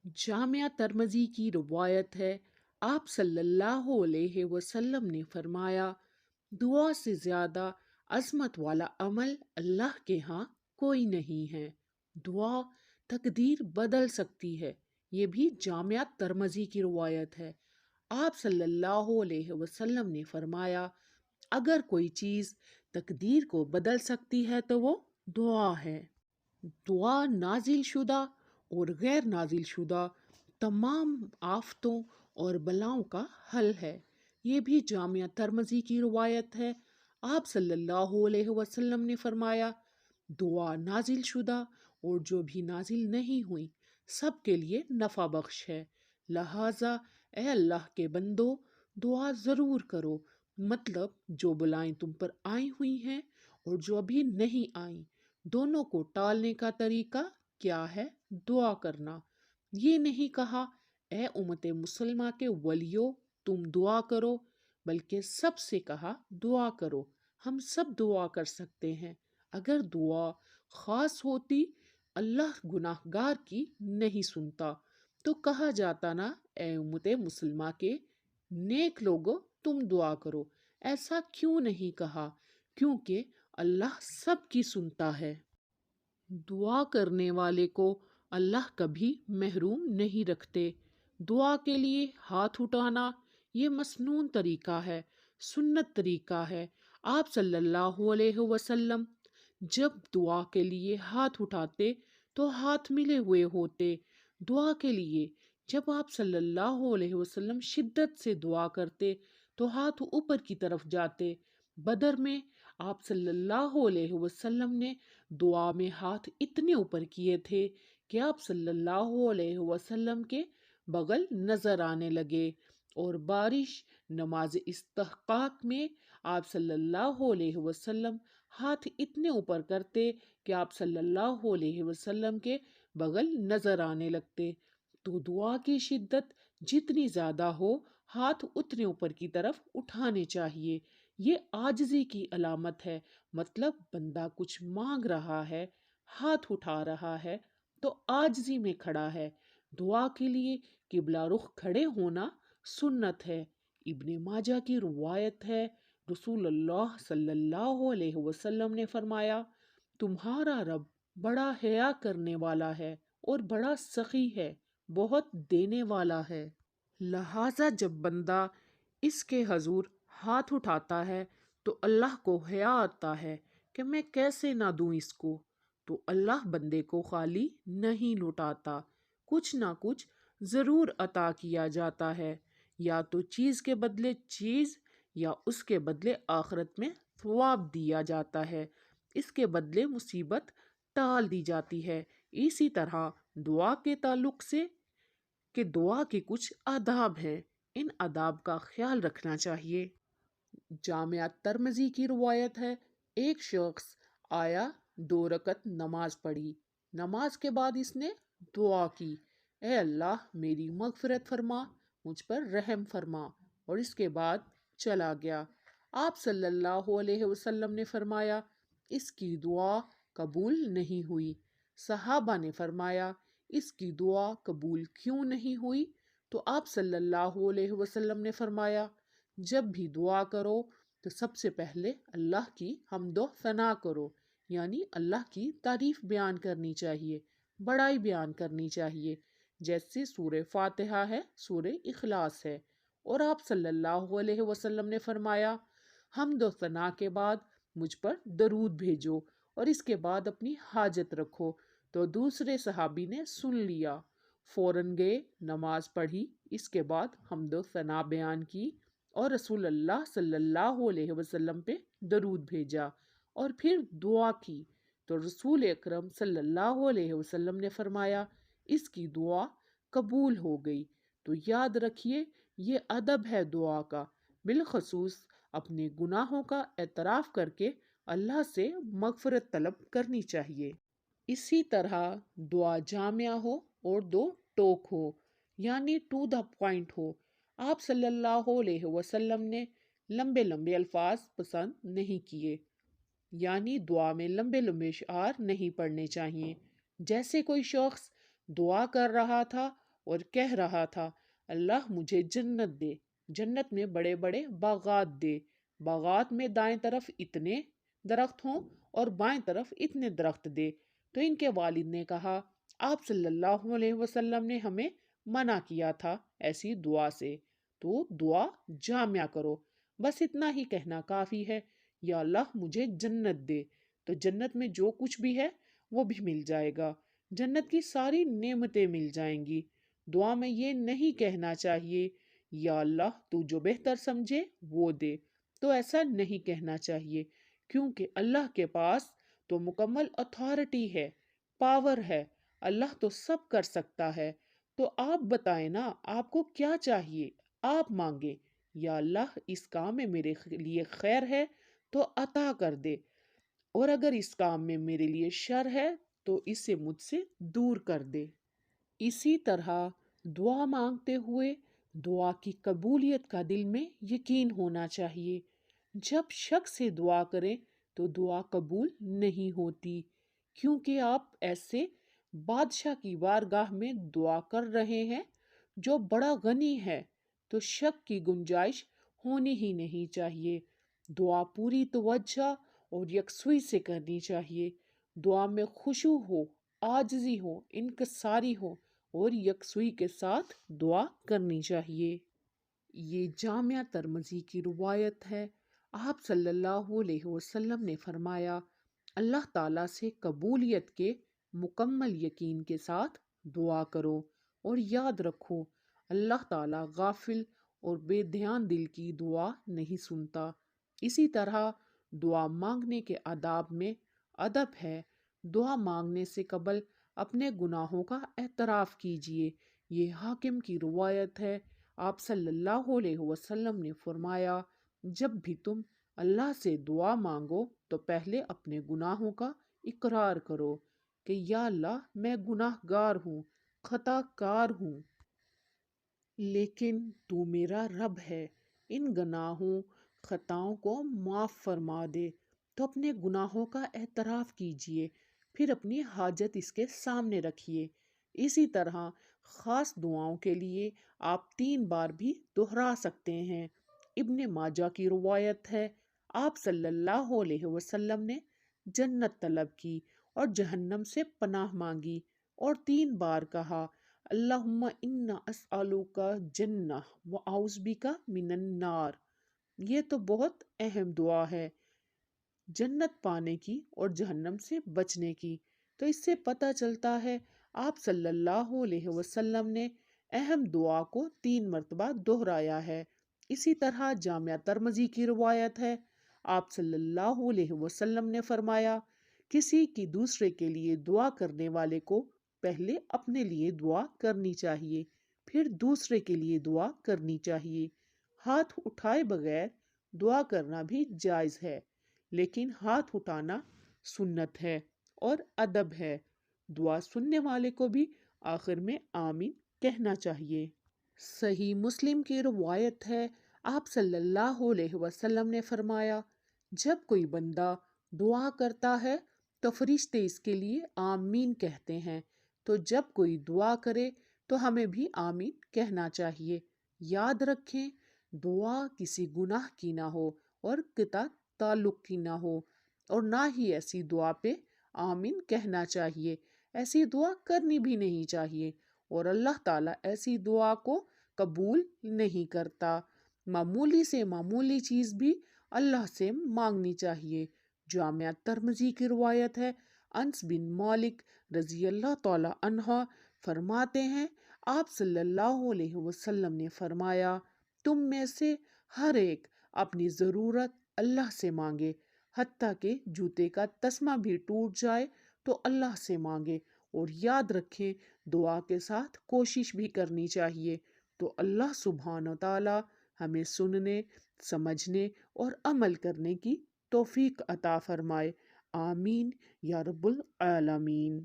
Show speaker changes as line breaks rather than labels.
جامعہ ترمذی کی روایت ہے، آپ صلی اللہ علیہ وسلم نے فرمایا، دعا سے زیادہ عظمت والا عمل اللہ کے ہاں کوئی نہیں ہے۔ دعا تقدیر بدل سکتی ہے۔ یہ بھی جامعہ ترمذی کی روایت ہے۔ آپ صلی اللہ علیہ وسلم نے فرمایا، اگر کوئی چیز تقدیر کو بدل سکتی ہے تو وہ دعا ہے۔ دعا نازل شدہ اور غیر نازل شدہ تمام آفتوں اور بلاؤں کا حل ہے۔ یہ بھی جامعہ ترمذی کی روایت ہے۔ آپ صلی اللہ علیہ وسلم نے فرمایا، دعا نازل شدہ اور جو بھی نازل نہیں ہوئی سب کے لیے نفع بخش ہے، لہٰذا اے اللہ کے بندو دعا ضرور کرو۔ مطلب جو بلائیں تم پر آئی ہوئی ہیں اور جو ابھی نہیں آئیں، دونوں کو ٹالنے کا طریقہ کیا ہے؟ دعا کرنا۔ یہ نہیں کہا اے امت مسلمہ کے ولیو تم دعا کرو، بلکہ سب سے کہا دعا کرو۔ ہم سب دعا کر سکتے ہیں۔ اگر دعا خاص ہوتی، اللہ گناہ گار کی نہیں سنتا، تو کہا جاتا نا اے امت مسلمہ کے نیک لوگو تم دعا کرو۔ ایسا کیوں نہیں کہا؟ کیونکہ اللہ سب کی سنتا ہے۔ دعا کرنے والے کو اللہ کبھی محروم نہیں رکھتے۔ دعا کے لیے ہاتھ اٹھانا یہ مسنون طریقہ ہے، سنت طریقہ ہے۔ آپ صلی اللہ علیہ وسلم جب دعا کے لیے ہاتھ اٹھاتے تو ہاتھ ملے ہوئے ہوتے۔ دعا کے لیے جب آپ صلی اللہ علیہ وسلم شدت سے دعا کرتے تو ہاتھ اوپر کی طرف جاتے۔ بدر میں آپ صلی اللہ علیہ وسلم نے دعا میں ہاتھ اتنے اوپر کیے تھے کہ آپ صلی اللہ علیہ وسلم کے بغل نظر آنے لگے، اور بارش نماز استسقاء میں آپ صلی اللہ علیہ وسلم ہاتھ اتنے اوپر کرتے کہ آپ صلی اللہ علیہ وسلم کے بغل نظر آنے لگتے۔ تو دعا کی شدت جتنی زیادہ ہو، ہاتھ اتنے اوپر کی طرف اٹھانے چاہیے۔ یہ عاجزی کی علامت ہے۔ مطلب بندہ کچھ مانگ رہا ہے، ہاتھ اٹھا رہا ہے تو عاجزی میں کھڑا ہے۔ دعا کے لیے قبلہ رخ کھڑے ہونا سنت ہے۔ ابن ماجہ کی روایت ہے، رسول اللہ صلی اللہ علیہ وسلم نے فرمایا، تمہارا رب بڑا حیا کرنے والا ہے اور بڑا سخی ہے، بہت دینے والا ہے۔ لہٰذا جب بندہ اس کے حضور ہاتھ اٹھاتا ہے تو اللہ کو حیا آتا ہے کہ میں کیسے نہ دوں اس کو، تو اللہ بندے کو خالی نہیں لوٹاتا، کچھ نہ کچھ ضرور عطا کیا جاتا ہے، یا تو چیز کے بدلے چیز، یا اس کے بدلے آخرت میں ثواب دیا جاتا ہے، اس کے بدلے مصیبت ٹال دی جاتی ہے۔ اسی طرح دعا کے تعلق سے کہ دعا کے کچھ آداب ہیں، ان آداب کا خیال رکھنا چاہیے۔ جامعہ ترمذی کی روایت ہے، ایک شخص آیا، 2 رکعت نماز پڑھی، نماز کے بعد اس نے دعا کی، اے اللہ میری مغفرت فرما، مجھ پر رحم فرما، اور اس کے بعد چلا گیا۔ آپ صلی اللہ علیہ وسلم نے فرمایا، اس کی دعا قبول نہیں ہوئی۔ صحابہ نے فرمایا، اس کی دعا قبول کیوں نہیں ہوئی؟ تو آپ صلی اللہ علیہ وسلم نے فرمایا، جب بھی دعا کرو تو سب سے پہلے اللہ کی حمد و ثنا کرو، یعنی اللہ کی تعریف بیان کرنی چاہیے، بڑائی بیان کرنی چاہیے، جیسے سورہ فاتحہ ہے، سورہ اخلاص ہے۔ اور آپ صلی اللہ علیہ وسلم نے فرمایا، حمد و ثنا کے بعد مجھ پر درود بھیجو، اور اس کے بعد اپنی حاجت رکھو۔ تو دوسرے صحابی نے سن لیا، فوراً گئے، نماز پڑھی، اس کے بعد حمد و ثنا بیان کی اور رسول اللہ صلی اللہ علیہ وسلم پہ درود بھیجا، اور پھر دعا کی، تو رسول اکرم صلی اللہ علیہ وسلم نے فرمایا، اس کی دعا قبول ہو گئی۔ تو یاد رکھیے، یہ ادب ہے دعا کا، بالخصوص اپنے گناہوں کا اعتراف کر کے اللہ سے مغفرت طلب کرنی چاہیے۔ اسی طرح دعا جامعہ ہو اور دو ٹوک ہو، یعنی ٹو دا پوائنٹ ہو۔ آپ صلی اللہ علیہ وسلم نے لمبے لمبے الفاظ پسند نہیں کیے، یعنی دعا میں لمبے لمبے اشعار نہیں پڑھنے چاہیے۔ جیسے کوئی شخص دعا کر رہا تھا اور کہہ رہا تھا، اللہ مجھے جنت دے، جنت میں بڑے بڑے باغات دے، باغات میں دائیں طرف اتنے درخت ہوں اور بائیں طرف اتنے درخت دے۔ تو ان کے والد نے کہا، آپ صلی اللہ علیہ وسلم نے ہمیں منع کیا تھا ایسی دعا سے، تو دعا جامع کرو، بس اتنا ہی کہنا کافی ہے، یا اللہ مجھے جنت دے، تو جنت میں جو کچھ بھی ہے وہ بھی مل جائے گا، جنت کی ساری نعمتیں مل جائیں گی۔ دعا میں یہ نہیں کہنا چاہیے یا اللہ تو جو بہتر سمجھے وہ دے، تو ایسا نہیں کہنا چاہیے، کیونکہ اللہ کے پاس تو مکمل اتھارٹی ہے، پاور ہے، اللہ تو سب کر سکتا ہے۔ تو آپ بتائیں نا، آپ کو کیا چاہیے، آپ مانگے، یا اللہ اس کام میں میرے لیے خیر ہے تو عطا کر دے، اور اگر اس کام میں میرے لیے شر ہے تو اسے مجھ سے دور کر دے۔ اسی طرح دعا مانگتے ہوئے دعا کی قبولیت کا دل میں یقین ہونا چاہیے۔ جب شک سے دعا کریں تو دعا قبول نہیں ہوتی، کیونکہ آپ ایسے بادشاہ کی بارگاہ میں دعا کر رہے ہیں جو بڑا غنی ہے، تو شک کی گنجائش ہونی ہی نہیں چاہیے۔ دعا پوری توجہ اور یکسوئی سے کرنی چاہیے، دعا میں خشوع ہو، عاجزی ہو، انکساری ہو اور یکسوئی کے ساتھ دعا کرنی چاہیے۔ یہ جامعہ ترمذی کی روایت ہے۔ آپ صلی اللہ علیہ وسلم نے فرمایا، اللہ تعالیٰ سے قبولیت کے مکمل یقین کے ساتھ دعا کرو، اور یاد رکھو اللہ تعالیٰ غافل اور بے دھیان دل کی دعا نہیں سنتا۔ اسی طرح دعا مانگنے کے آداب میں ادب ہے۔ دعا مانگنے سے قبل اپنے گناہوں کا اعتراف کیجیے۔ یہ حاکم کی روایت ہے۔ آپ صلی اللہ علیہ وسلم نے فرمایا، جب بھی تم اللہ سے دعا مانگو تو پہلے اپنے گناہوں کا اقرار کرو کہ یا اللہ میں گناہ گار ہوں، خطا کار ہوں، لیکن تو میرا رب ہے، ان گناہوں خطاؤں کو معاف فرما دے۔ تو اپنے گناہوں کا اعتراف کیجئے، پھر اپنی حاجت اس کے سامنے رکھیے۔ اسی طرح خاص دعاؤں کے لیے آپ 3 بار بھی دہرا سکتے ہیں۔ ابن ماجہ کی روایت ہے، آپ صلی اللہ علیہ وسلم نے جنت طلب کی اور جہنم سے پناہ مانگی، اور 3 بار کہا، اللہم انا اسألوک جنہ و اعوذ بک من النار۔ یہ تو بہت اہم دعا ہے، جنت پانے کی اور جہنم سے بچنے کی۔ تو اس سے پتہ چلتا ہے آپ صلی اللہ علیہ وسلم نے اہم دعا کو 3 مرتبہ دہرایا ہے۔ اسی طرح جامعہ ترمذی کی روایت ہے، آپ صلی اللہ علیہ وسلم نے فرمایا، کسی کی دوسرے کے لیے دعا کرنے والے کو پہلے اپنے لیے دعا کرنی چاہیے، پھر دوسرے کے لیے دعا کرنی چاہیے۔ ہاتھ اٹھائے بغیر دعا کرنا بھی جائز ہے، لیکن ہاتھ اٹھانا سنت ہے اور ادب ہے۔ دعا سننے والے کو بھی آخر میں آمین کہنا چاہیے۔ صحیح مسلم کی روایت ہے، آپ صلی اللہ علیہ وسلم نے فرمایا، جب کوئی بندہ دعا کرتا ہے تو فرشتے اس کے لیے آمین کہتے ہیں، تو جب کوئی دعا کرے تو ہمیں بھی آمین کہنا چاہیے۔ یاد رکھیں، دعا کسی گناہ کی نہ ہو اور قطع تعلق کی نہ ہو، اور نہ ہی ایسی دعا پہ آمین کہنا چاہیے، ایسی دعا کرنی بھی نہیں چاہیے، اور اللہ تعالیٰ ایسی دعا کو قبول نہیں کرتا۔ معمولی سے معمولی چیز بھی اللہ سے مانگنی چاہیے۔ جامعہ ترمذی کی روایت ہے، انس بن مالک رضی اللہ تعالی عنہ فرماتے ہیں، آپ صلی اللہ علیہ وسلم نے فرمایا، تم میں سے ہر ایک اپنی ضرورت اللہ سے مانگے، حتیٰ کہ جوتے کا تسمہ بھی ٹوٹ جائے تو اللہ سے مانگے، اور یاد رکھیں دعا کے ساتھ کوشش بھی کرنی چاہیے۔ تو اللہ سبحانہ تعالی ہمیں سننے، سمجھنے اور عمل کرنے کی توفیق عطا فرمائے۔ آمین یا رب العالمین۔